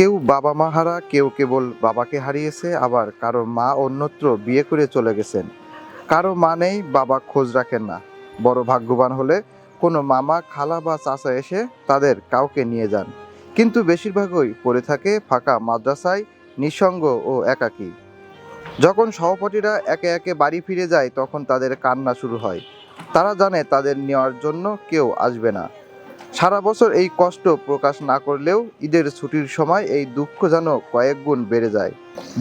কেউ বাবা মা হারা, কেউ কেবল বাবাকে হারিয়েছে, আবার কারো মা অন্যত্র বিয়ে করে চলে গেছেন। কারো মা নেই, বাবা খোঁজ রাখেন না। বড় ভাগ্যবান হলে কোনো মামা, খালা বা চাচা এসে তাদের কাউকে নিয়ে যান। কিন্তু বেশিরভাগই পড়ে থাকে ফাঁকা মাদ্রাসায়, নিঃসঙ্গ ও একাকী। যখন সহপাঠীরা একে একে বাড়ি ফিরে যায়, তখন তাদের কান্না শুরু হয়। তারা জানে তাদের নেওয়ার জন্য কেউ আসবে না। সারা বছর এই কষ্ট প্রকাশ না করলেও ঈদের ছুটির সময় এই দুঃখ যেন কয়েক গুণ বেড়ে যায়।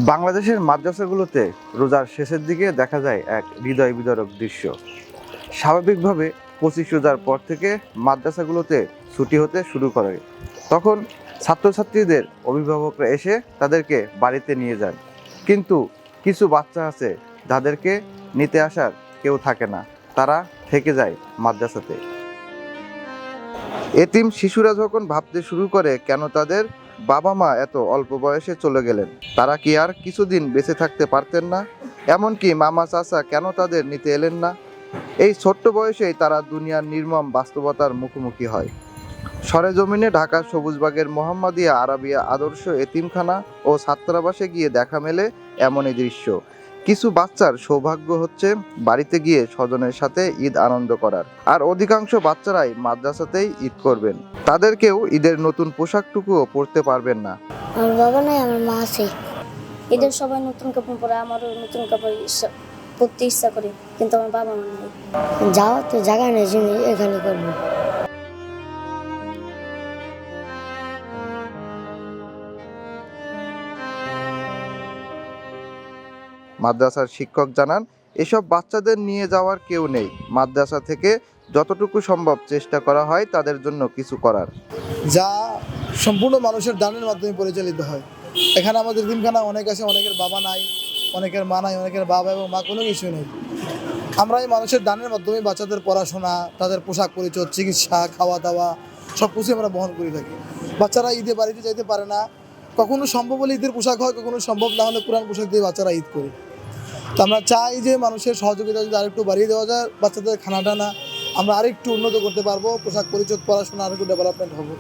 বাংলাদেশের মাদ্রাসাগুলোতে রোজার শেষের দিকে দেখা যায় এক হৃদয় বিদারক দৃশ্য। স্বাভাবিকভাবে 25 রোজার পর থেকে মাদ্রাসাগুলোতে ছুটি হতে শুরু করে। তখন ছাত্রছাত্রীদের অভিভাবকরা এসে তাদেরকে বাড়িতে নিয়ে যান। কিন্তু কিছু বাচ্চা আছে যাদেরকে নিতে আসার কেউ থাকে না, তারা থেকে যায় মাদ্রাসাতে। এতিম শিশুরা যখন ভাবতে শুরু করে কেন তাদের বাবা মা এত অল্প বয়সে চলে গেলেন, তারা কি আর কিছুদিন বেঁচে থাকতে পারতেন না? এমনকি মামা চাচা কেন তাদের নিতে এলেন না? এই ছোট্ট বয়সেই তারা দুনিয়ার নির্মম বাস্তবতার মুখোমুখি হয়। সরেজমিনে ঢাকার সবুজবাগের মোহাম্মদিয়া আরাবিয়া আদর্শ এতিমখানা ও ছাত্রাবাসে গিয়ে দেখা মেলে এমনই দৃশ্য। কিছু বাচ্চার সৌভাগ্য হচ্ছে বাড়িতে গিয়ে স্বজনের সাথে ঈদ আনন্দ করার, আর অধিকাংশ বাচ্চারাই মাদ্রাসাতেই ঈদ করবেন। তাদেরকেও ঈদের নতুন পোশাকটুকুও পরতে পারবেন না। আমার বাবা নাই, আমার মা আছে। ঈদের সবাই নতুন কাপড় পরে, আমারও নতুন কাপড় পরতে ইচ্ছা করে, কিন্তু আমার বাবা মা নেই। যাওয়া তো জায়গা নেই, এখানে করবো। মাদ্রাসার শিক্ষক জানান, এসব বাচ্চাদের নিয়ে যাওয়ার কেউ নেই। মাদ্রাসা থেকে যতটুকু সম্ভব চেষ্টা করা হয় তাদের জন্য কিছু করার, যা সম্পূর্ণ মানুষের দানের মাধ্যমে পরিচালিত হয়। এখানে আমাদের এতিমখানা অনেক আছে, অনেকের বাবা নাই, অনেকের মা নাই, অনেকের বাবা এবং মা কোনো কিছু নেই। আমরা এই মানুষের দানের মাধ্যমে বাচ্চাদের পড়াশোনা, তাদের পোশাক পরিচ্ছদ, চিকিৎসা, খাওয়া দাওয়া সব কিছুই আমরা বহন করে থাকি। বাচ্চারা ঈদে বাড়িতে যাইতে পারে না, কখনো সম্ভব হলে ঈদের পোশাক হয়, কখনো সম্ভব না হলে পুরান পোশাক দিয়ে বাচ্চারা ঈদ করে। তো আমরা চাই যে মানুষের সহযোগিতা যদি আরেকটু বাড়িয়ে দেওয়া যায়, বাচ্চাদের খানা টানা আমরা আরেকটু উন্নত করতে পারবো, পোশাক পরিচ্ছদ, পড়াশোনা আরেকটু ডেভেলপমেন্ট হবে।